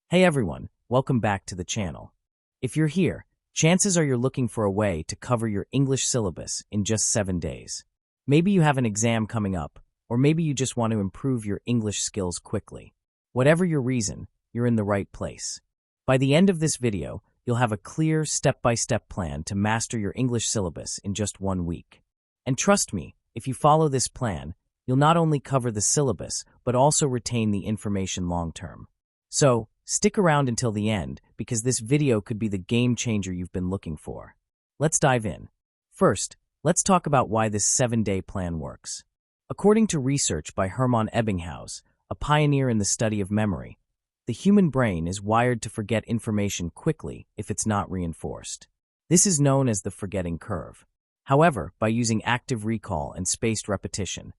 Hey everyone, welcome back to the channel. If you're here, chances are you're looking for a way to cover your English syllabus in just 7 days. Maybe you have an exam coming up, or maybe you just want to improve your English skills quickly. Whatever your reason, you're in the right place. By the end of this video, you'll have a clear step-by-step plan to master your English syllabus in just 1 week. And trust me, if you follow this plan, you'll not only cover the syllabus, but also retain the information long-term. So, stick around until the end, because this video could be the game changer you've been looking for. Let's dive in. First, let's talk about why this 7-day plan works. According to research by Hermann Ebbinghaus, a pioneer in the study of memory, the human brain is wired to forget information quickly if it's not reinforced. This is known as the forgetting curve. However, by using active recall and spaced repetition,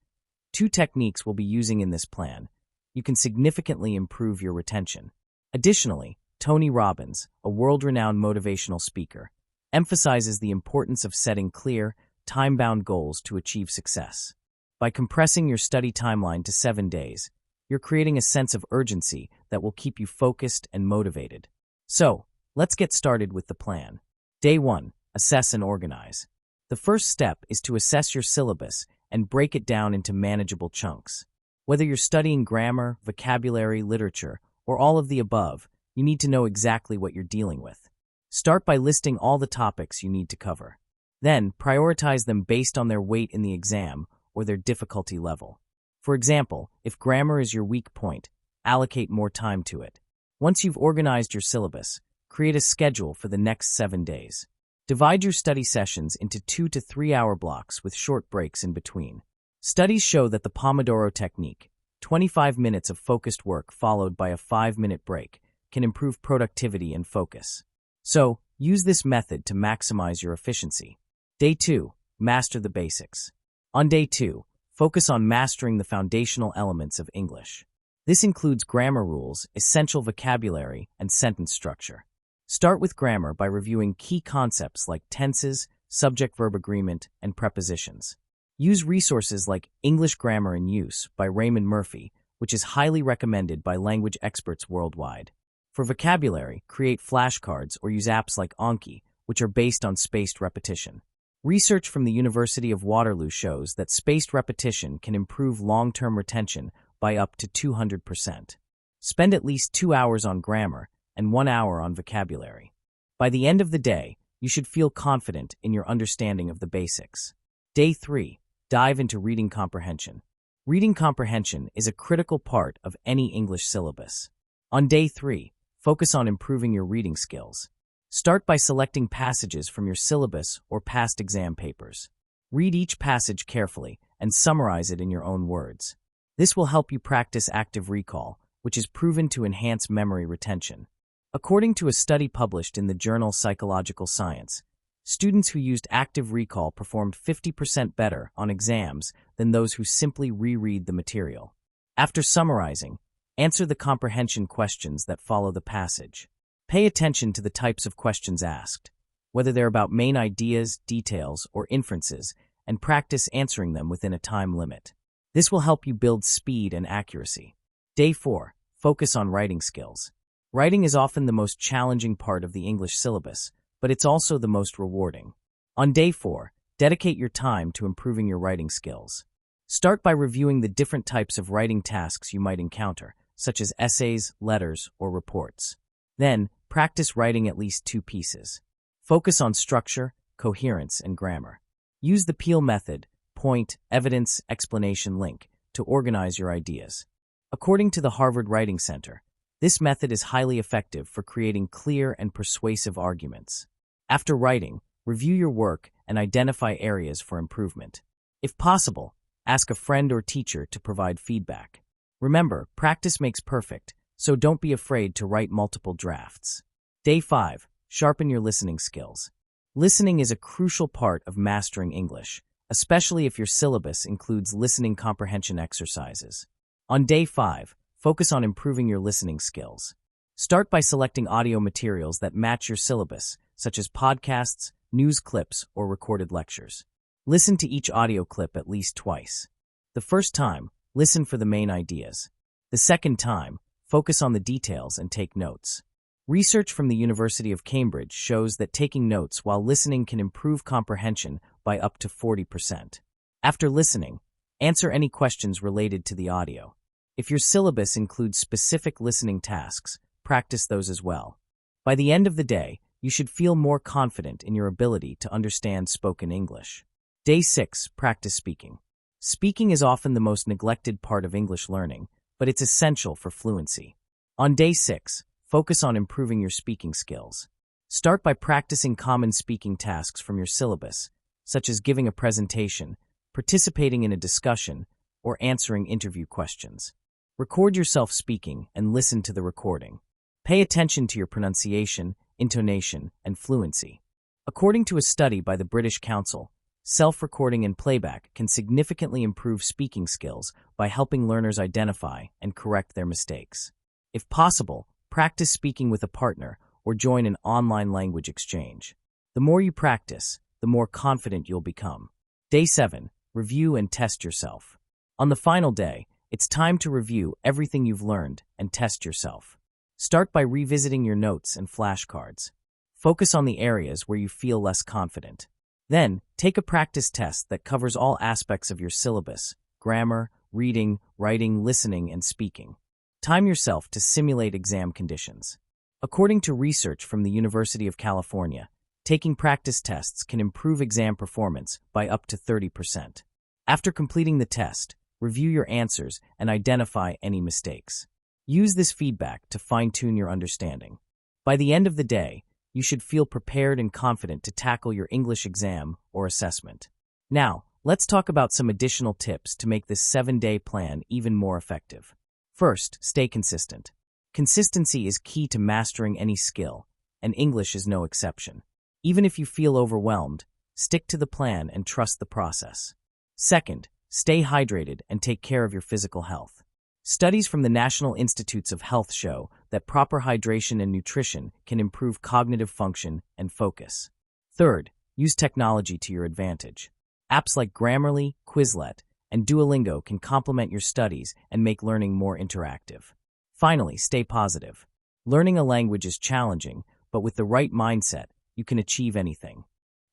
2 techniques we'll be using in this plan, you can significantly improve your retention. Additionally, Robbins, a world-renowned motivational speaker, emphasizes the importance of setting clear, time-bound goals to achieve success. By compressing your study timeline to 7 days, you're creating a sense of urgency that will keep you focused and motivated. So, let's get started with the plan. Day 1. Assess and organize. The first step is to assess your syllabus and break it down into manageable chunks. Whether you're studying grammar, vocabulary, literature, or all of the above, you need to know exactly what you're dealing with. Start by listing all the topics you need to cover. Then, prioritize them based on their weight in the exam or their difficulty level. For example, if grammar is your weak point, allocate more time to it. Once you've organized your syllabus, create a schedule for the next 7 days. Divide your study sessions into 2 to 3 hour blocks with short breaks in between. Studies show that the Pomodoro technique, 25 minutes of focused work followed by a 5-minute break, can improve productivity and focus. So, use this method to maximize your efficiency. Day 2. Master the basics. On Day 2, focus on mastering the foundational elements of English. This includes grammar rules, essential vocabulary, and sentence structure. Start with grammar by reviewing key concepts like tenses, subject-verb agreement, and prepositions. Use resources like English Grammar in Use by Raymond Murphy, which is highly recommended by language experts worldwide. For vocabulary, create flashcards or use apps like Anki, which are based on spaced repetition. Research from the University of Waterloo shows that spaced repetition can improve long-term retention by up to 200%. Spend at least 2 hours on grammar and 1 hour on vocabulary. By the end of the day, you should feel confident in your understanding of the basics. Day 3. Dive into reading comprehension. Reading comprehension is a critical part of any English syllabus. On Day 3, focus on improving your reading skills. Start by selecting passages from your syllabus or past exam papers. Read each passage carefully and summarize it in your own words. This will help you practice active recall, which is proven to enhance memory retention. According to a study published in the journal Psychological Science, students who used active recall performed 50% better on exams than those who simply reread the material. After summarizing, answer the comprehension questions that follow the passage. Pay attention to the types of questions asked, whether they're about main ideas, details, or inferences, and practice answering them within a time limit. This will help you build speed and accuracy. Day 4. Focus on writing skills. Writing is often the most challenging part of the English syllabus, but it's also the most rewarding. On Day 4, dedicate your time to improving your writing skills. Start by reviewing the different types of writing tasks you might encounter, such as essays, letters, or reports. Then, practice writing at least 2 pieces. Focus on structure, coherence, and grammar. Use the Peel method, point, evidence, explanation, link, to organize your ideas. According to the Harvard Writing Center, this method is highly effective for creating clear and persuasive arguments. After writing, review your work and identify areas for improvement. If possible, ask a friend or teacher to provide feedback. Remember, practice makes perfect, so don't be afraid to write multiple drafts. Day 5. Sharpen your listening skills. Listening is a crucial part of mastering English, especially if your syllabus includes listening comprehension exercises. On Day 5, focus on improving your listening skills. Start by selecting audio materials that match your syllabus, such as podcasts, news clips, or recorded lectures. Listen to each audio clip at least twice. The first time, listen for the main ideas. The second time, Focus on the details and take notes. Research from the University of Cambridge shows that taking notes while listening can improve comprehension by up to 40%. After listening, answer any questions related to the audio. If your syllabus includes specific listening tasks, practice those as well. By the end of the day, you should feel more confident in your ability to understand spoken English. Day 6. Practice speaking. Speaking is often the most neglected part of English learning, but it's essential for fluency. On Day 6, focus on improving your speaking skills. Start by practicing common speaking tasks from your syllabus, such as giving a presentation, participating in a discussion, or answering interview questions. Record yourself speaking and listen to the recording. Pay attention to your pronunciation, intonation, and fluency. According to a study by the British Council, self-recording and playback can significantly improve speaking skills by helping learners identify and correct their mistakes. If possible, practice speaking with a partner or join an online language exchange. The more you practice, the more confident you'll become. Day 7. Review and test yourself. On the final day, it's time to review everything you've learned and test yourself. Start by revisiting your notes and flashcards. Focus on the areas where you feel less confident. Then, take a practice test that covers all aspects of your syllabus: grammar, reading, writing, listening, and speaking. Time yourself to simulate exam conditions. According to research from the University of California, taking practice tests can improve exam performance by up to 30%. After completing the test, review your answers and identify any mistakes. Use this feedback to fine-tune your understanding. By the end of the day, you should feel prepared and confident to tackle your English exam or assessment. Now, let's talk about some additional tips to make this 7-day plan even more effective. First, stay consistent. Consistency is key to mastering any skill, and English is no exception. Even if you feel overwhelmed, stick to the plan and trust the process. Second, stay hydrated and take care of your physical health. Studies from the National Institutes of Health show that proper hydration and nutrition can improve cognitive function and focus. Third, use technology to your advantage. Apps like Grammarly, Quizlet, and Duolingo can complement your studies and make learning more interactive. Finally, stay positive. Learning a language is challenging, but with the right mindset, you can achieve anything.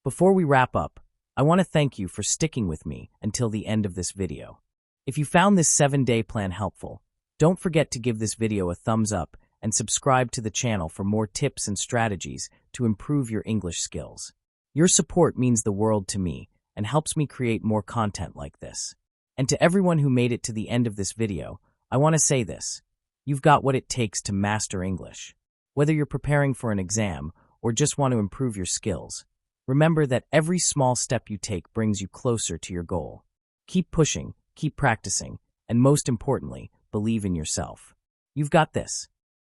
Before we wrap up, I want to thank you for sticking with me until the end of this video. If you found this 7-day plan helpful, don't forget to give this video a thumbs up and subscribe to the channel for more tips and strategies to improve your English skills. Your support means the world to me and helps me create more content like this. And to everyone who made it to the end of this video, I want to say this: you've got what it takes to master English. Whether you're preparing for an exam or just want to improve your skills, remember that every small step you take brings you closer to your goal. Keep pushing, keep practicing, and most importantly, believe in yourself. You've got this.